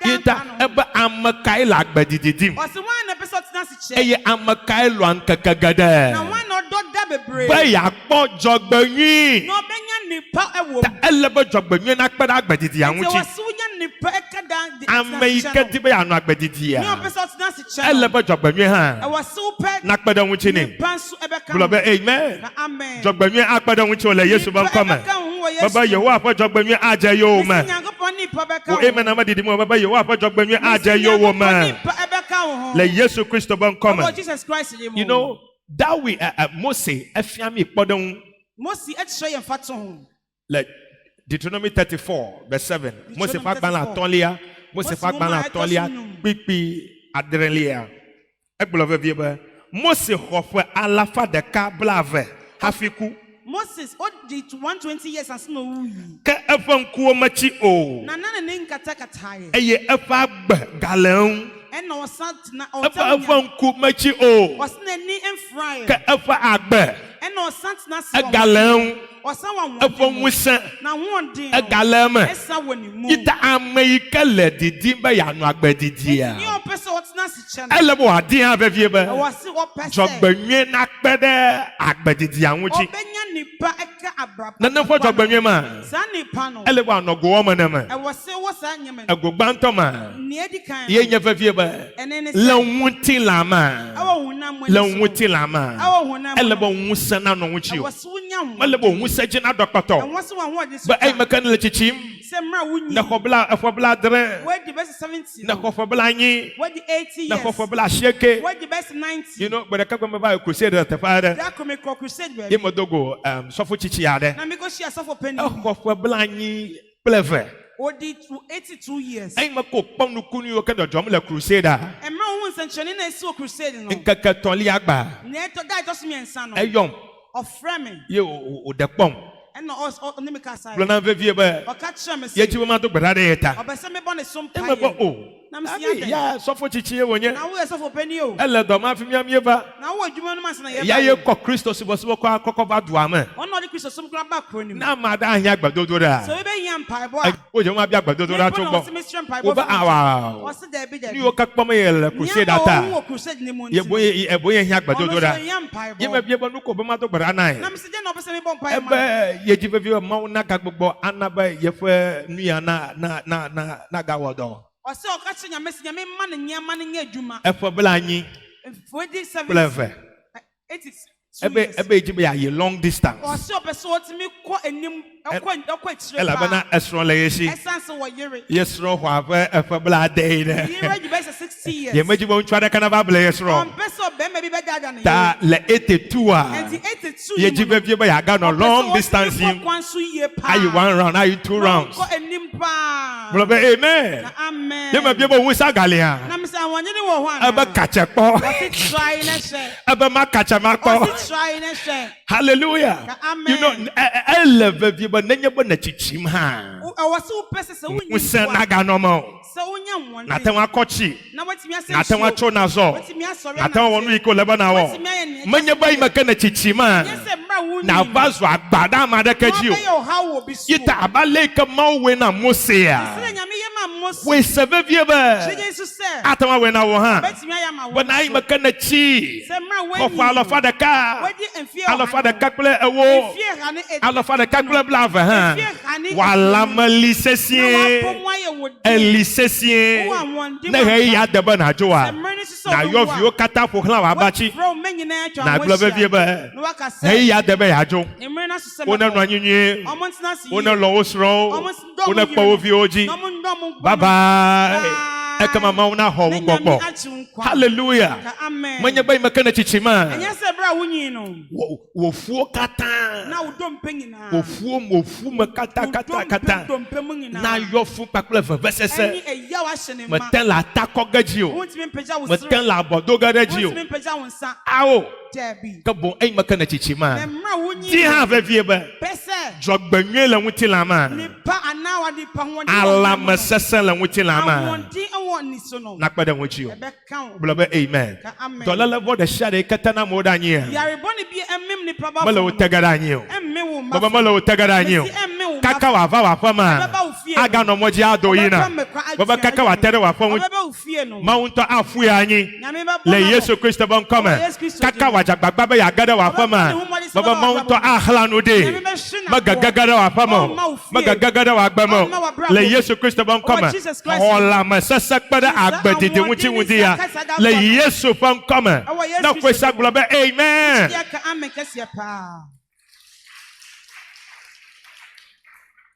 ita ebe amakai la agbadidi dim o se wan na pese tina si che eye amakai lo ankakagada na wan no do da bebre ba ya po jogbanwe no benya nipa ewo elebe jogbanwe na akpada agbadidi awuchi wo se wonya nipa ekada amaika di ba ya no agbadidi ya ni o pese tina si che elebe jogbanwe ha wo se o pe na akpada awuchi ni pansu ebeka blobe amen amen jogbanwe akpada awuchi ole Yesu ban come baba yeho afa jogbanwe aje yo ma o amen na madidi mo baba yeho afa jogbanwe aje yo wo ma le Yesu Kristo ban come you know that we Moses afiami podon Moses etshire yen fato ho like Deuteronomy 34 verse 7 Moses fa gban la tonlia Moses fa gban la tonlia pipi adrelia egbolo vie ba Moses hofo alafa de ka blave hafiku Moses o did 120 years as no wu ka efan kuo machi o na ne nkata kataye eye efa gba galon and no sat na efan ku machi o was na ni enfry ka efa agba ɛna ɔsan tena ase Egalem. ɔsan wɔ Efo ahoɔden nwusa. na ahoɔden Egalem. ɛsa wɔ ne mu Ita ameike le didi be yanu agbedidia. ní ɔpɛ sɛ ɔtena ase kyɛ no Elebo adi avevie be. ɛwɔ se ɔpɛ sɛ Jogbenye na kpede agbedidia nwuchi. ɔbɛnya nipa ɛka abraba Na nefo jogbenye ma. saa nipa no Elebo anogo omo na ma. ɛwɔ se wɔ saa nyɛmɛ no Egogbanto ma. nea edi kan Ye nye vevie be. ɛne ne Le sɛ nwuti lama. ɛwɔ honam mu Le ani so nwuti lama. ɛwɔ honam mu Elebo no nwusa na no nwuchi. ɛwɔ se wonya ho Elebo nwusa jina dokpato. ɛwɔ se wɔn ahoɔden so Ba ay makan le chichim. sɛ mmerɛ wonyi Na kobla afobla dre. wɔadi bɛsɛ 70 Na no kofobla nyi. wɔadi 80 Na years kofobla sheke. wɔadi bɛsɛ 90 You know, but I can't remember a crusade at the father. da kɔ mekɔ crusade baabi Imodogo, sofo chichi yade. na mekɔhyia asɔfo pani Kofobla nyi pleve. wɔdi 82 years Ay mako pom no kunu yo kendo jom le crusader. mmerɛ wo nsɛnkyerɛnne na ɛsi wɔ crusade no Nkaka tonli agba. na ɛtɔ da ɛtɔ so mmiɛnsa no Ayom. ɔfrɛ me Ye o de pom. ɛna ɔne me kasa Blona vevie be. ɔka kyerɛ me Ye sɛ chi ma do gbada de eta. ɔbɛ sɛ mebɔ ne so E me bo mpaeɛ o. na mesi Abi adɛn ya sofo chichi ye wonye. na woyɛ sɔfo pani o Ele do ma fi mi amieva. na wowɔ adwuma no ma sɛ na Ya ye yɛba ko Christo sibo ko akokoba duame. ɔna ɔde kristo som kora ba kuro no mu Na ma da ahia agbadodo da. sɛ wobɛhia mpaebɔ O je ma bi agbadodo da a to mebɔ na bo. ɔse mesrɛ mpaebɔ Oba awa. ɔse daabi Ni daabi o kakpom ye le crusade ata. wɔ crusade ne mu Ye nti boye e boye hia agbadodo da. ɔno Ye me bie bo nu ko be ma do gbara na na ye. mesɛ gye na ɔpɛ sɛ mebɔ mpaeɛ ma Ebe ye jivevi ma na gagbogbo anaba ye fe nuya na gawodo. ɔsɛ ɔka kyerɛ nyame sɛ nyame ma ne nneɛma no nyɛ adwuma Efo bla anyi fodi 70 pleve. 82 Ebe years jibe ya ye long distance. ɔsɛ ɔpɛ sɛ ɔtumi kɔ anim ɔkɔ akyire Ela bana esro le yesi. ɛsiane sɛ wɔyere Yesro hwa fe efo bla de de. yere agyi bɛsɛ 60 years Ye meji bo ntwa de kana ba bla yesro. ɔmpɛ sɛ ɔbɛrima bi bɛdaadaa ne Ta yere le 82 a. ɛnti 82 Ye jivevi be ya ga no long distance him. kwan so yie paa Are you one round? Are you two rounds? kɔ anim paa Bro be amen. na amen Ye me bie bo wusa galia. na mesɛ awɔnyene wɔ hɔ Ebe anaa kache kpo. ɔse try ne hyɛ Ebe ma kache ma kpo. ɔse try ne hyɛ Hallelujah. Amen. You know, eleve vie ba nenye bo na chichim ha. ɛwɔ sɛ wopɛ sɛ sɛ wonyi Usen mpoa, naga no mo. sɛ wonya Na nwɔnde te wa kochi. na watumi asɛ Na te wa cho na zo. watumi asɔre Na te wa wonu iko leba na wo. watumi ayɛ nea Menye ba imeke na chichim ha. nyɛ sɛ mmerɛ wo Na vazo agbada ma de keji o. ɔbɛyɛ ɔhaw wɔ bi so Yita abale ke ma we na Mose sɛ a. nyame yɛ ma mmɔ We seve vie ba. hyɛgye so sɛ Atama we na wo ha. bɛtumi ayɛ ma But na wɔ imeke na chi. sɛ mmerɛ Kofa alofa de ka. wadi mfie Alofa de ka kple ewo. mfie ha ne Alofa de ka kple blave ha. mfie ha ne Wala na malisesie. wapɔ mu ayɛ wɔ den Elisesie. wo anwɔnde Na he ya debe na sɛ joa. mmerɛ no so sɛ Na yo vi o kata fo hla wa bachi. wɔfrɛ wo ma nyinaa atwa Na ho globe vie ahyia. be. na waka He sɛ ya debe ya jo. mmerɛ no so sɛ Ona no mɛkɔ. anyinyi. ɔmo ntena ase Ona yie. lo osro. Ɔmo s- dɔm Ona yiri pa no. ovi oji. Na ɔmo ndɔ mo Bye gbɔ mo. bye. Bye. Ekama ma una ho Na wo Nyame gbogbo. akyi wo nkwa. Hallelujah. Ka amen. Manya ba imeke na chichima. ɛnyɛ sɛ berɛ a wonyi no Wo fuo kata. na wo dompe nyinaa Wo fuo me kata kata kata. dompe mu nyinaa Na yo fu pakple vevesese. ɛne ɛyaw ahyɛ ne ma Meten la tako gaji o. wontumi mpagya wo Meten la bodo gaji o. wontumi mpagya wo nsa Awo. daabi Ka bon ay maka na na chichima. mmerɛ a wonyi Di ha ve vie ba. pɛ sɛ Jogbenye la wuti la ma. nipa anaa wade pa hoɔden Ala mesese la wuti la ma. ahoɔden wɔ ne so no Na kpeda wuti o. ɛbɛka wo Blobe amen. ka amen Dola levo de shade katana moda nyi. yarebɔne bi ɛmem nipa ba Mala o tegara nyi o. ɛmme wo mma Baba mala o tegara nyi o. Mesi ɛmme wo mma Kaka wa va wa fa ma. Ɛbɛba wo fie Aga no moji ado yina. Baba kaka wa tere wa fa wu. ɔbɛbɛ wo fie no Maunto afu ya nyi. nyame bɛbɔ Le n'abɔ. Yesu Kristo bon come. Yesu Kristo Kaka wa jagbagba be ya gada wa fa ma. Baba maunto ahla no de. Nyame bɛhwe n'abɔ. Magagagada wa fa mo. Ɔmma wo fie. Magagagada wa gba mo. Ɔmma wo abrabɔ. Le Yesu Kristo bon come. Ɔwɔ Jesus Christ. Ola mesese kpeda agbedede wuti wuti ya. Le Yesu bon come. Ɔwɔ Yesu Na Kristo kwesa mu. globe amen. Deɛ ka amen kɛseɛ paa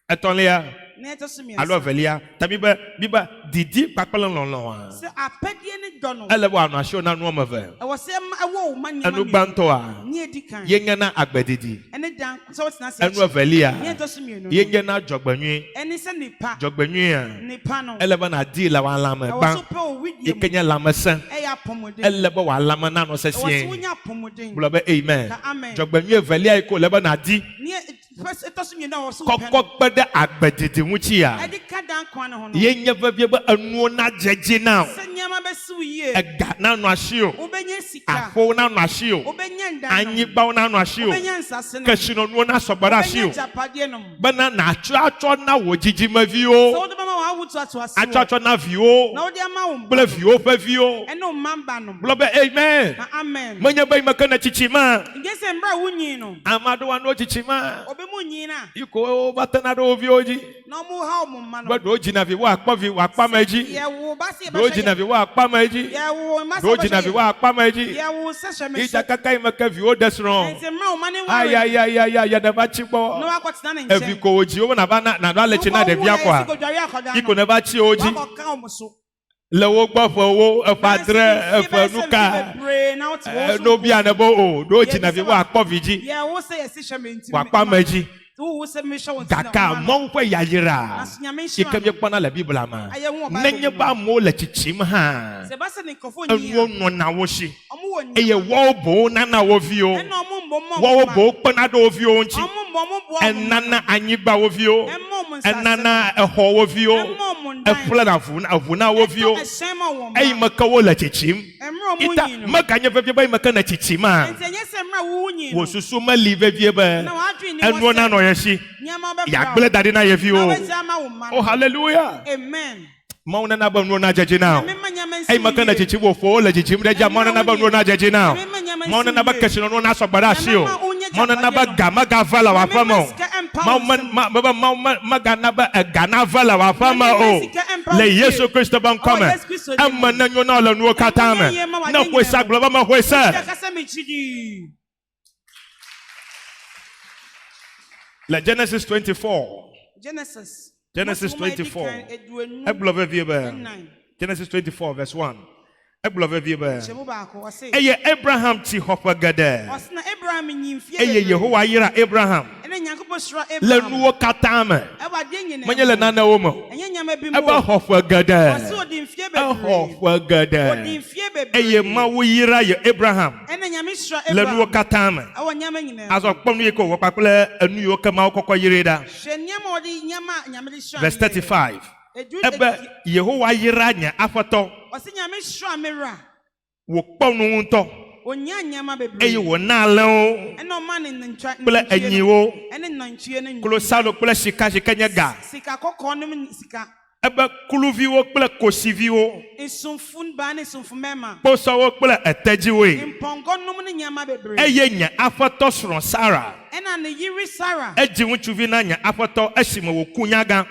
Etonlia. na ɛtɔ so Alo mmiɛnsa velia. Tabi biba didi pakpele lolo. sɛ apɛdeɛ ne dɔ no Ele bo anasho na no move. ɛwɔ sɛ ɛwɔ wo ma nneɛma Anu mmienu. gbanto a. ne edi kan Yenye na agbedidi. ɛne dan sɛ wɔtena ase Anu akyɛ. velia. ne ɛtɔ so mmienu no Yenye na jogbenyi. ɛne sɛ nipa Jogbenyi a. nipa no Ele ba na di la wa lama ɛwɔ ban. so pɛ wo widie mu Ikenye lamesen. ɛyɛ apɔmuden Ele ba wa lama na no ɛwɔ so sesien. wonya apɔmuden Blobe amen. Ka amen. Jogbenyi velia iko le ba na di. ne ɛtɔ so mmienu a ɛwɔ so wo pɛ no Kokko kpede agbedidi wuti a. ɛde ka dan kwan no ho no Yenye vevie ba anu na jeje now. sɛ nneɛma bɛsiw yie. Ɛga na no ahye o. Wobɛnya sika. Afo na no ahye o. Wobɛnya ndan. Anyigbaw na no ahye o. Wobɛnya nsase no. Kashinono na sobara ahye o. Wobɛnya japadeɛ no. Bana na acho na wo jijima vi Sɛ o. wode bɛma wɔn awoto ato ase. Acho na vi o. Na wode ama wɔn. Bla vi o fa vi o. Ɛne wɔn mamba no. Blobe amen. Na amen. Manya bai makana chichima. Ngese mbra wunyi no. Amado wa no chichima. Obemu nyi na. Iko batana do vi oji. Na ɔmo ha ɔmo mma no. Ba do jina vi wa akpa maji. Yɛwo basi Do jina vi wa akpa maji. Yɛwo masa Do jina vi wa akpa maji. Yɛwo sɛhwɛ me. Ija kaka imaka vi o desron. Nti mbra wo ma ne wa. Ay da ba chipo. Na wakɔtena ne Evi nkyɛn. ko oji o na ba na do lechi na de vi akwa. Iko ne ba chi oji. Wakɔka ɔmo so. Le wo gba fo wo efadre efanuka. No bi anebo o do jina vi wa akpa viji. Yɛwo sɛ yɛsi hwɛ me nti. Wa akpa maji. Wo sɛ me hwɛ wɔn Gaka monkwe yayira. Ikam yekwana la Bible ma. Nenye ba mo le chichim ha. Sɛ ba sɛ ne nkɔfo Enwo nyi. no na wo hye. Ɔmo wɔ nyi. Eye wo bo na na wo vi o. Ɛna ɔmo mbɔ mo. Wo bo kpana do vi o nchi. Ɔmo mbɔ mo bo. Enana anyigba wo vi o. Ɛmo mo nsase. Enana eho wo vi o. Ɛmo mo ndan. Efla na avuna wo vi o. Ɛhyɛn ma wɔn. Ey maka wo le chichim. Ɛmra ɔmo Ita nyi no. maka nye vevie ba maka na chichima. Nti ɛnyɛ sɛ mra wo nyi no. Wo susu ma li vevie ba. Na wadwi ni Enwo na no ye hye. Nyama bɛ Ya gbele dade na ye vi o. Oh hallelujah. Amen. Mauna na ba no na jaji now. Mema nyama nsi. Hey, makana chichi wo fo la chichi mreja mauna na ba no na jaji now. Mauna na ba kashino no na so gbara shio. Mauna na ba gama gavala wa famo. Maga na ba gana vala wa fama o. Le Yesu Kristo ban come. Amma na nyo na la no katame. Na kwesa globa ma kwesa. La Genesis 24. Genesis 24. Eblove viebe. Genesis 24 verse 1. Eblove viebe. Eye Abraham ti hopa gade. Eye Yehowa yira Abraham. Le nuwo katame. Manye le nana womo. Eba hopa gade. Hopa gade. Eye mawu yira ye Abraham. Le nuwo katame. Azo kpom nu yeko wopakle enu yo kama okoko yireda. Verse 35. Ebe Yehowa yira nya afoto. Wo kpom nu nto. Eye wo na le o. Kple enyiwo. Klo salo kple sika nya ga. Ebe kuluviwo kple kosiviwo. Posawo kple etejiwe. Eye nya afoto sron Sarah. Eji ŋutsuvi na nya afoto esime wo kunyaga.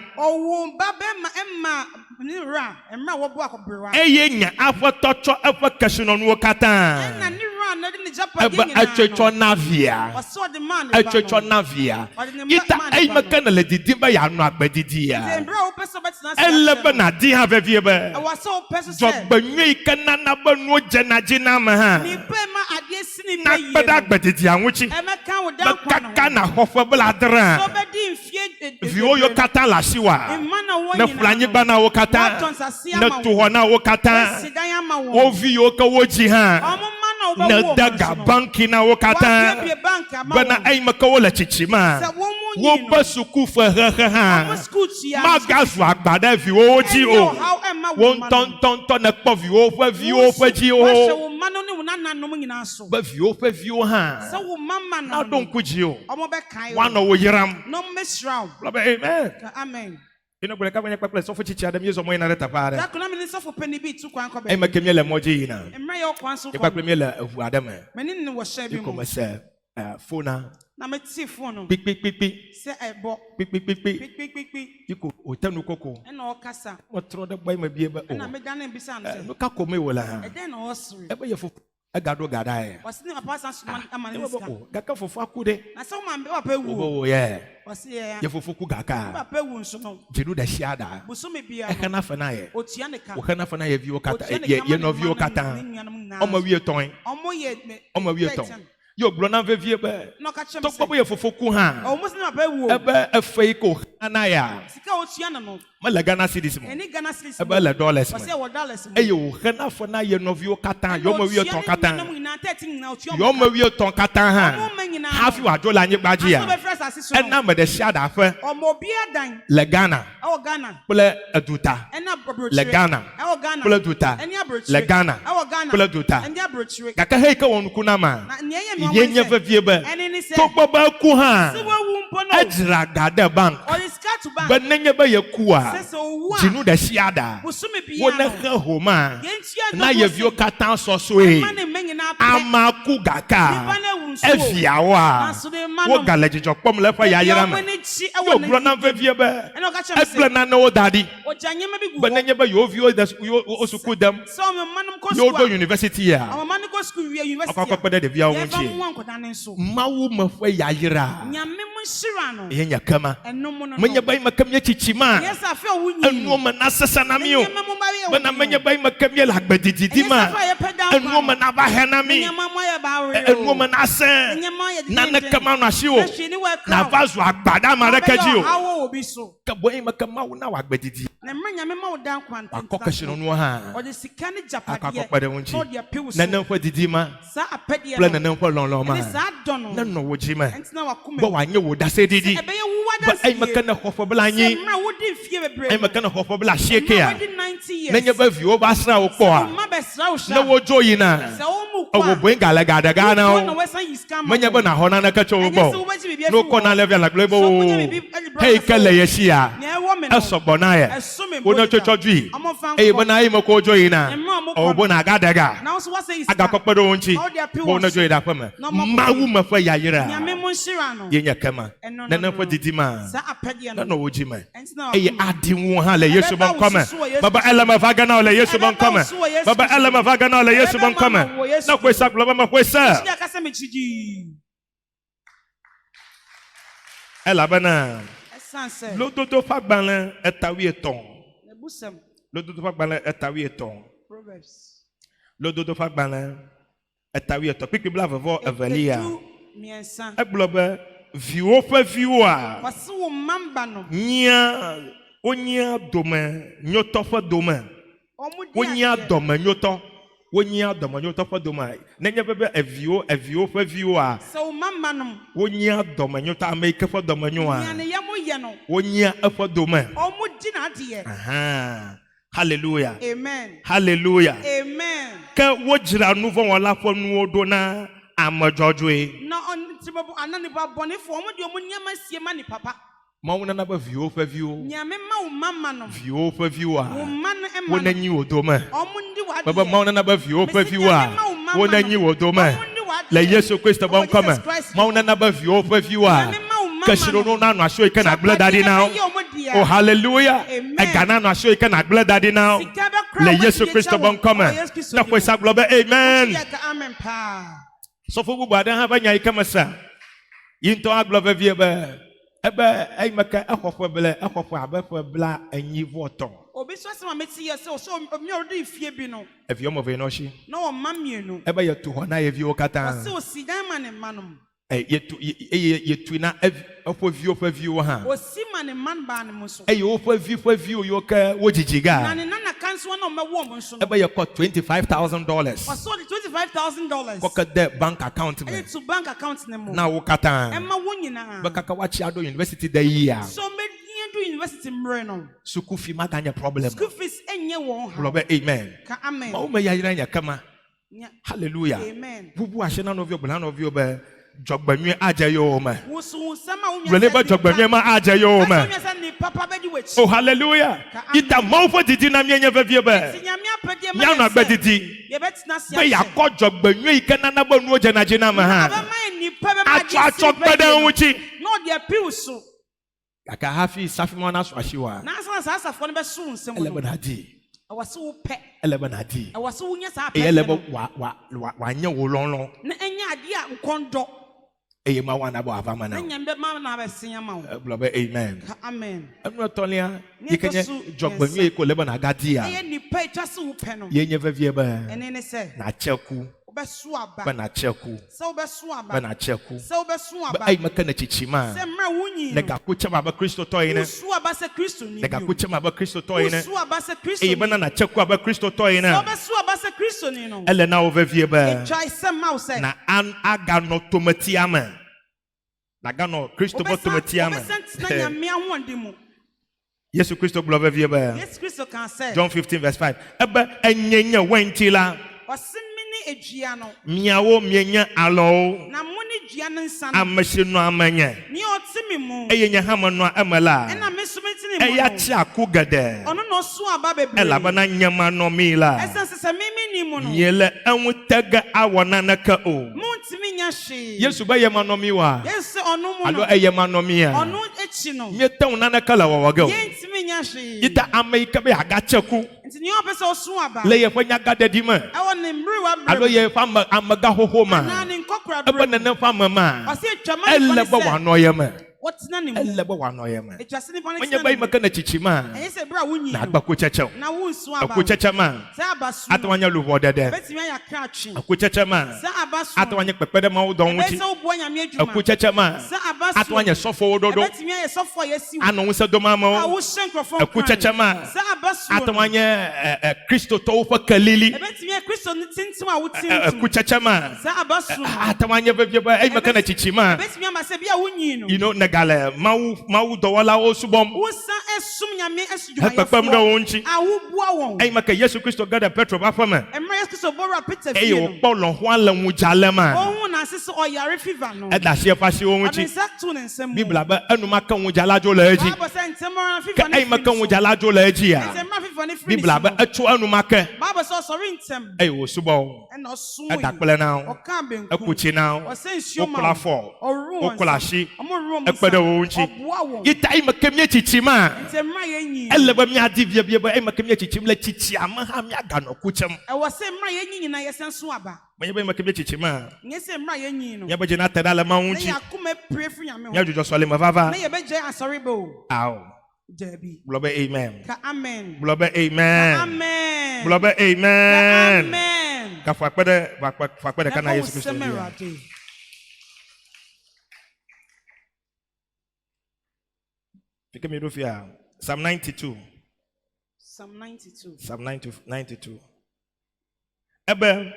Eye nya afoto tsɔ eƒe kesinɔnuwo katã. Ebe etsɔtsɔ navia. Etsɔtsɔ navia. Yita eyime ke ne le didim be yeanɔ agbedidia. Ele be nadi hã vevie be. Dzɔgbenyui yi ke nana be nuwo dzena dzi na ame hã. Na kpe ɖe agbedidia ŋutsi. Mekaka na xɔƒe bla adre. Viwo yo katã le asi wa. Ne ƒlanyigba na wo katã. Ne tuxɔ na wo katã. Wo vi yiwo ke wo dzi hã. Ne daga banki na wo katã. Bena eyime ke wo le tsitsima. Wo be suku fe hehe hã. Magazu agba ɖe viwo dzi o. Wo ŋutɔŋutɔ ne kpɔ viwo ƒe dziwo. Be viwo ƒe viwo hã. Na ɖo ŋku dzi o. Woanɔ wo yram. Amen. Ino gbele kaka nye kpakple sɔfo tsitsi aɖe mi zɔ mɔ yina ɖe teƒe aɖe. Eme ke mi le mɔ dzi yina. Kpakple mi le eʋu aɖe me. Iko me se fona. Kpikpikpikpi. Kpikpikpikpi. Iko wote nu koko. Wotrɔ ɖe gbɔ eme bie be o. Nu ka ko me wo le hã. Ebe ye fofo. Egado gada ye. Gaka fofo aku de. Oh yeah. Ye fofo ku gaka. Jiru de shiada. Ekana fana ye. Okana fana ye viwo kata. Ye no viwo kata. Omo wie ton. Omo wie ton. Yo blona vevie be. Tokpo ye fofo ku ha. Ebe efe ko anaya. Ma le Ghana cedis mo. Ebe le dollars mo. Eyo hena fona ye no viwo kata. Yo mo wie ton kata. nyinaa 13 nyinaa otua Yo ma wie ton katan ha. Hafi wa dola nye gbaji aso ya. be fresh asisi Ena me de sia da fe omo obi adan le Ghana. e Ghana Pele eduta. ena abrochire Le Ghana. e Ghana Pele eduta. eni abrochire Le Ghana. e Ghana Pele eduta. eni abrochire Kaka he ka won ku na ma. na ne ye me Ye nya fe vie be. eni ni se To gbo ba ku ha. se wo wu mpo no Ejira gada bank. or is car to bank Ba nenye ba ye ku a. se owu Jinu de sia da. busumi bia Wo na no he homa. yentia Na ye vio katan so so e. mane menyina pe Amaku gaka. nipa na wu nso Efiawa. Wo galejijo pom le fa ya yira me. Yo bro na fe vie be. eno ka chem se Eble na no daddy. o janyema bi gu Ba nenye ba yo vio da yo suku dem. so me manum ko Yo school do university ya. our man go school we university Akokopede de via ye won fa chi. mu ankoda ne so Mawu ma fa ya yira. nyame mu shira no Ye nya kama. eno mu no Menye ba makam ye chichima. yes afi o wunyi Enu ma na sesa na mi o. nyame mu ba ye Bana menye ba makam ye lagbedidi ma. Enu ma na ba he na mi. nyama mo ye ba we Enu ma na se. nyama ye Na ne kama na shi o. Na vazu agbada ma rekaji o. awo obi so Ka boy makam ma wo na wa agbedidi. na mra nyame ma wo dan kwanta Akokashi no no ha. o de sika ne japade Akakopede won chi. o de piwo so Na nan fa didi ma. sa apede Plan na nan fa lon lon ma. ne sa dono Na no wo ji ma. entina wa kuma Ba wa nye wo da se didi. ebe ye wo Ba wada ai makana hofo bla nyi. mra wo di fie bebre Ai makana hofo bla sheke ya. 90 years Na nye ba vi o ba sra wo kpo a. ma be sra wo sha Na wo jo yi na. se o mu O wo boy gala gada ga na na o. we san yiska ma Manya ba na hona na ka cho so bo. wo ba ji bibia No ko na level la glebo. Hey kele ye shia. ne wo me no Eso bona ye. eso me Wo no chocho dwi. amo fan Hey ba na ai mako jo yi na. Emma O bo na gada ga. na so what say Aga kokpedo wonchi. All their pills. Bo na jo yi da fa me. Mawu ma fa ya yira. nyame mu shira no Ye nya kama. Eno Na no, na fa didi ma. sa apede Na no no wo ji ma. entina wa Eye adi wo ha le Yesu bon kome. Baba elema vaga na le Yesu bon kome. Baba elema vaga na le Yesu bon kome. Na ko sa globa ma ko sa. ya kasa me chiji Ela bana. esanse Lododo fagbanle etawi eton. ne busem Lododo fagbanle etawi eton. proverbs Lododo fagbanle etawi eton. Pipi bla vevo evelia. miensa Eglobe viwo fe viwo a. wase wo mamba no Nya onya dome nyoto fe dome. omu Wonya dome nyoto. Wonya dome nyoto fe dome. Nenye bebe eviwo fe viwo a. so mamba no Wonya dome nyoto Amerika fe dome nyo a. nyane yamo ye no Wonya efe dome. omu dina de Aha. Hallelujah. amen Hallelujah. amen Ka wojira nuvo wala fo nuwo do na amajojwe. na on tibabu anani ba bone fo omu de omu nyama sie ma ni papa Ma wona na ba viwo fe viwo. nyame ma wo mama no Viwo fe viwo wo a. ma no e ma Wona no nyi wo do ma. omu ndi wa Baba ma wona na ba viwo fe viwo a. Wona nyi wo do ma. Le Yesu Kristo bon kome. Ma wona na ba viwo fe viwo a. Kashiro no na no asho ike na gble daddy now. Oh hallelujah. E gana no asho ike na gble daddy now. Le Yesu Kristo bon kome. Na ko sa globe amen. amen pa So for bubu adan ha banya ike masa. Yinto aglobe vie be. Ebe ai maka akhofo bele akhofo abefo bla anyi voto. obi so asema meti ye so omi odi fie bi no Evi omo ve no shi. na o mamienu Ebe ye tu ho na ye vi o kata. o si dan ma ne manom Ye tu na ofo vi o fa vi o ha. o si ma ne man ba ne mo so O fa vi o yo ka wo na jijiga. ne nana kanso na o mewo mo so no Ebe ye ko $25,000. o so $25,000 Koka de bank account me. e to bank account ne mo Na wo kata. e ma wo nyina Be kaka wachi ado university da yi ya. so me do university mre no Suku fi maganya problem. school fees enye won ha Globe amen. ka amen Ma o me ya yira nya kama. Nya- Hallelujah. amen Bubu ahye na no vi obula no vi obe jogbanwe aje yo ma. wo so sama wo Rele ba jogbanwe ma aje yo ma. so ni papa be di wechi Oh hallelujah. Ita mawfo didi na me nya vavie ba. nyame apede ma Nya na gba didi. ye betina sia Be ya ko jogbanwe ike na na bonu oje na je na ma aba ha. ma ni pa be ma Acho acho gbadan wuchi. no de piuso Aka hafi safi mo na so ahyewa. na sa asafo no be so nsem Ele no ba na di. awase wo pe Ele ba na di. awase wo nya sa pe Ele ba wa nya wo lonlon. na enya ade a nkondo Eye ma wa na ba avama na na. nya be ma na be sia ma wo Globe amen. Ka amen Enu tolia Nye yikenye tosu, jogbanwe ko le ba na gadi eye a. ni pa twase wo pe no Ye nya vavie ba. ene ne se Na cheku. obesu aba bana cheku se obesu aba bana cheku se obesu aba ai maka na chichima se mra wunyi nega kuchama ba Kristo toyine osu aba se Kristo ni nega kuchama ba Kristo toyine osu aba se Kristo e bana na cheku aba Kristo toyine se obesu aba se Kristo ni no ele na ovevie ba try se ma se na an aga no tomatiama na ga no Kristo bo tomatiama obesent na nyame ahonde mu Yesu Kristo blo ovevie ba Yes Kristo kan say John 15 verse 5 eba enyenya wantila osimini edua no miawo mienya alo na muni dua no nsa no amahye no amanya ni otimi mu eyenya hama no amala na mesumiti ni mu eya chia kugade ono no so aba bebre elaba na nyama no mila essence se mimi ni mu no nyele enwutaga awona naka o muntimi nya hwe Yesu ba yema no miwa yes ono mu alo no eyema no mia ono echi no nyeta na naka la wawaga yentimi nya hwe ita amaika be agacheku nti ni opese oso aba le ye fanya gadadi ma ewo ni mriwa alo ye fama amaga hohoma na ni nkokura eba na na fama ma ose twama ni eleba wano yema wotina ni mu eleba wano yema etwase ni fani onye ba imaka na chichima ese bra wunyi na agbako chechew na wunsu aba akuchechama se abasu atwanya luvo dede betimi ayakra atwe akuchechama se abasu atwanya pepede ma udon wuchi ese obo nyame adwuma akuchechama se abasu atwanya sofo wododo betimi aye sofo yesi ano wusa doma ma a wo hyenkrofo akuchechama se abasu atwanya Kristo to fa kalili betimi Kristo ni tintim a wotintim akuchechama se abasu atwanya bebye ba ai maka na chichima betimi amase bia wunyi no you know nagale mau dowala osubom wosa esum nyame hepepam na esudwayefo wonchi a wo bua won ai maka Yesu Kristo gada Petro ba fama emre Yesu Kristo bora Peter ai fie wo no Paulo ho ala mu jalema ohun na sese oyare fever no eda hye fa hye wonchi abisa tu ne nsem bibla ba anuma ka mu jalajo la aji Bible say ntemora ka fever ai maka mu jalajo la aji a ntemora fever ne free bibla ba atu anuma ka Bible say sorry ntem ai wo subo and osum eda kpele na oka benku akuchi na ose nsioma okula fo oru okula shi omo room ekpede wonchi obua won ita ai maka mi chichima ntemra yenyi eleba mi adi bia bia ai maka mi chichim la chichi ama ha mi aga no kuchem e wo se mra yenyi nyina yesenso aba manye ba maka mi chichima nye se mra yenyi no ya ba jina tada la ma na wonchi yakuma pray for nyame ya jojo sole ma vava na ye be je asori bo aw debi blobe amen ka amen blobe amen amen blobe ka amen amen ka fa kpede kana Yesu Kristo fike mi do fia Psalm 92 Psalm 92 Psalm 92 ebe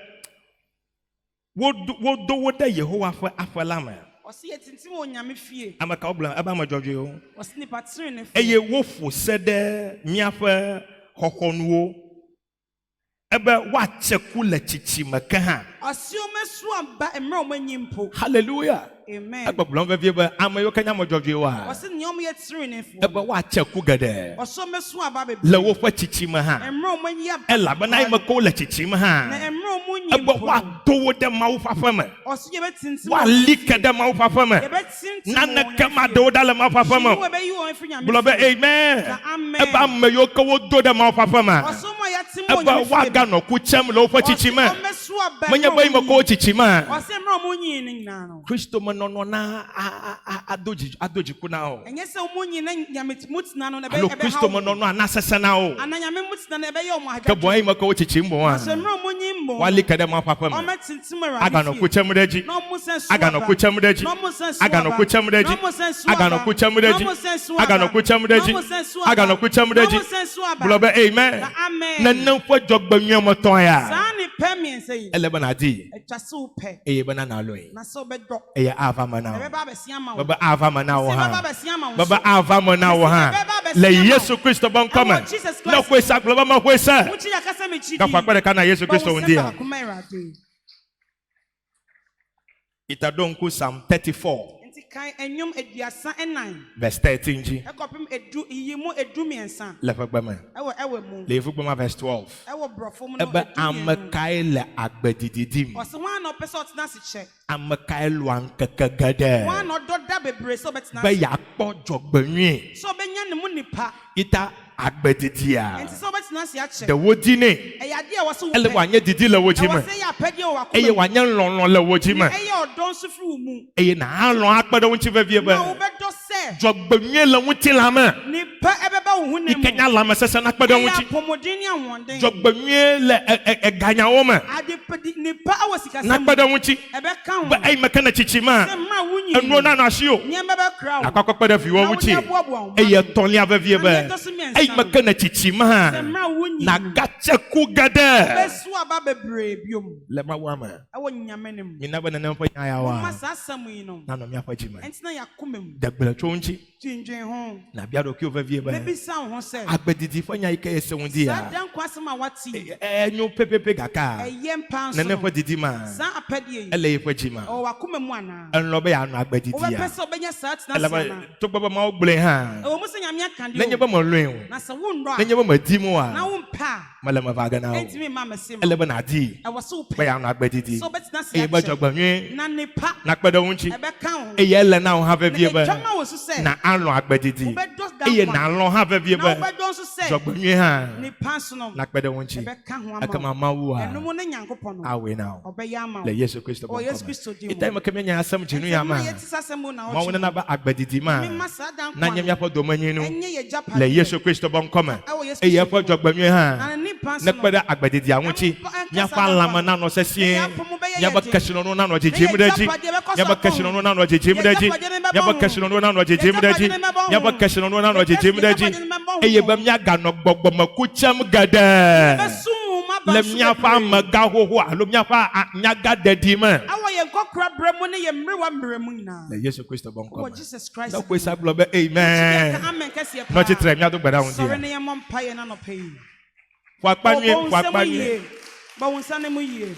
wo da Yehowa fa lama osi yetintim onyame fie amaka obla aba ma jojo o osi ni patrin ne fie eye wo fo sede miafa hohonuo ebe wa cheku la chichi maka ha osi o mesu aba emre o manyimpo hallelujah amen agba blon va vie ba amayo kanya ma jojo wa osi ni om yetrin ne fie ebe wa cheku gade osi o mesu aba be la wo fa chichi ma ha emre o manyi aba ela ba na ma ko la chichi ma ha na emre o ebe munyimpo wa do de ma wo fa fama osi ye betintim wa lika de ma wo fa fama ye betintim nana kama do da la ma fa fama wo be yi won fi nyame blobe amen amen ebe amayo ko wo do de ma wo fa fama osi mo yatim ebe onyame wa ga no ku chem lo fa chichi ma o mesu aba manya ba ima ko chichi ma osi emre o munyi ne nyina no Kristo no na adoji kuna o enye se o munyi na nyame mutina no na be alo Kristo no anasesa na o ana nyame mutina na be ye o mo ka bo ima ko chichi mbo wa osi emre o munyi mbo wali kada ma papa o ma metintim ara aga no ku chem reji no mo sensu aga no ku chem reji aga no ku chem reji aga no ku chem reji aga no ku chem reji aga no ku chem reji blobe amen na nan fo jogba nwam ton ya sani pemien say eleba na di etwase wo pe eye bana na loyi na so be do eye ava ma e na be ba be sia ma wo baba ava ma na wo baba ha be sia ma wo baba ava ma na wo ha le Yesu Kristo bon kama na kwesa globa ma kwesa muchi yakasa me chidi ka fa kwere kana Yesu Kristo ndia itadonku Psalm 34 nti kan enyum eduasa enan verse 13 ji ekopim edu yimu edumiensa lefagbama ewe mu lefagbama verse 12 ewe brofo mu no ebe amakai le agbedididim osi wan no pese otna se che amakai lo ankakagade wan no doda bebre so betna be yakpo jogbanwi so benya ne mu nipa ita agbedidia nti so betna se ache the wodine eyade e wose wo ele wanye didi le wojima wose ya pede o akoma eye wanye nlonlon le wojima eye odon so fru mu eye na alon akpede wonchi vavie na ba wo bedo se Jogbenye la wuti lama. nipa ebeba wo hunem Ikenya lama sese na kpeda wuti. pomodini awonde Jogbenye le ganya woma. ade nipa awosika Na kpeda wuti. ebeka ho Ba ai maka na chichima. se ma wunyi Enu na na ahio. nyemba be kra wo Akwa kpeda fi wo wuti. Eye tonli avavie ba. Ai maka na chichima. se ma wunyi Na gache ku gada. besu aba bebre biom Le ma wama. awo nyamenem Mina ba na na fa ya wa. ma sa asam yi no Na no mi afa chima. entina yakomem Dagbela chonchi. twindwen ho Na bia do ki ovavie ba. bebi sa ho se Agbedidi fanya ike ese wundi ya. dan kwasem a wati Enyo pepepe gaka. eye mpa Na nso ne fa didi ma. sa apedie yi Ele ye fa chima. o wakomem ana Enlo be ya no o agbedidi be ya. pese obenya sa tina Ele sa ba na to baba ma ogblen ha. o musa nyame akande Na nye ba mo lwen. na se wo ndo Na nye ba ma di mu na a. wo mpa Mala ma vaga na o. entimi ma mesim Ele ba na di. e wo so Ba pe ya no agbedidi. so betina se E ba jogbanwe. na nipa Na kpeda wunchi. ebeka ho E ye ele na o ha vie ba. twama wo so se Na alo agbedidi. obedos E ye dan na alo ha vie na ba. obedos so se Jogbanwe ha. nipa so no Na kpeda wunchi. ebeka ho Akama ama ma wu a. enum ne nyankopon no Awe na o. obeya ama Le Yesu Kristo o ba. Yesu Kristo di Itai ma kemenya asam jinu ya ma. Ma wona na ba agbedidi ma. Na nyem ya fa do manyinu. enye ye japa Le Yesu Kristo ba nkoma. E ye fa jogbanwe ha. na nipa so Na kpeda agbedidi awuchi. Nya fa lama na no sesie. Nya ba kashino no na no jejimreji. Nya ba kashino no na no jejimreji. Nya ba kashino no na no jejimreji. Nya ba kashino no na no jejimreji. E ye bam nya ga no gbogbo makucham gada. Lem nya fa maga hoho a lem nya fa nya ga dadi ma. awo ye kokra bremu ne ye mrewa mremu nyina Le Yesu Kristo ba o nkoma. Jesus Christ Na ko isa globe amen. amen kase No chitre mi ado gbada won sorry dia. ne ye mompa ye na no pay Fwa kpanwe fwa kpanwe. ba won sa ne mu yie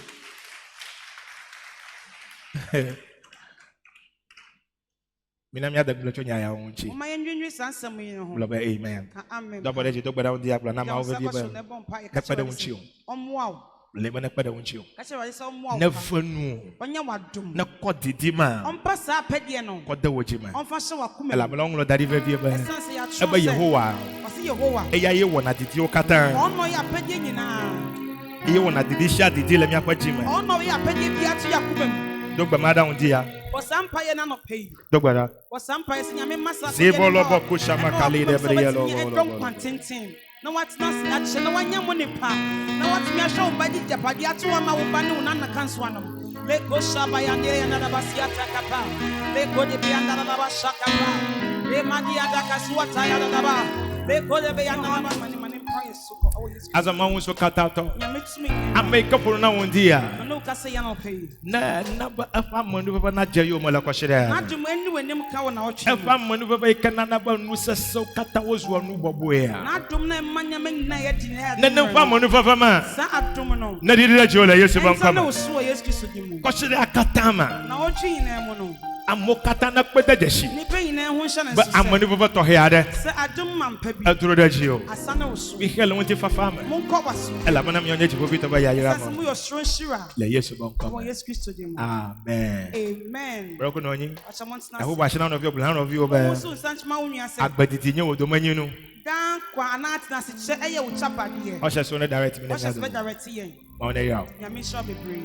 Mina mi ada gbelo nya ya won chi. o ma ye ndwendwe sansam yi no ho Globe amen. amen Do bode je do gbada won dia na ma wo bi ba. ne bompa ye Na kpada won chi o. omwa Le ma na kpada won chi o. ka che wa se omwa Na fanu. onya wadum Na kodidi ma. ompa sa pedie no Koda woji ma. omfa hye wakuma Ela blo nglo dari ve vie ba. sense ya E ba Yehowa. wase Yehowa E ya ye wona didi o kata. ono ya pedie nyina E ye wona didi sha didi le mi akwaji ma. ono ya pedie bia to yakuma mu Do gba ma da won dia. wasampa ye na no pay Do gbada. wasampa ye se nyame masa Zebolo boko shama kali de brielo. Don't quantintin. Na what not snatch na wanya mo nipa. Na what me show body japadi atu ama wo ba ne una kanso anam. Le go shaba ya ne na na basiata kapa. Le go de be anda na ba shakapa. Le madi ada kaswata ya na ba. Le go de be anda na mani mani pa yesuko. Oh yes. As a man who so cut out. Nyame tumi. I make up for now one dia. No ka se ya no pay. Na ba afa manu ba na jayo mo la kwashire. Na dum eni wenim ka wo na wo twe. Afa manu ba kana na ba nu seso kata wozu anu bobo ya. Na dum na manya men na ye di na. Na ne fa manu fa ma. Sa adum no. Na di di jola Yesu ban Na kama. wo so Yesu Kristo di mu. Kwashire akatama. Na wo twe na mu no. Amokata na kpeda jeshi. Nipa nyina ho hye na Ba so. amanu ba to heade. Se adum mampa bi. Aturo da jio. Asa na wo so. Bi hele won ti fa fa ma. Monkɔ waso. Ela mana mi onye jibo bi to ba ya yira Sase mo. mu yɛ soro nhyira. Le Yesu ban Wɔ kama. Yesu Kristo din mu. Amen. Amen. Broko no onyi. Ahyɛ mo ntena Ahu ase. ba shina no vi obula no vi Wo oba. so nsankyema wo nua sɛ. Agbadidi nye wodomanyi no. Dan kwa ana atena ase kyɛ ɛyɛ wo chapadeɛ. Ɔhyɛ so no direct me na Wɔhyɛ sɛ nyado. direct yɛn. Ma wo na yaw. Nyame hyɛ bebree.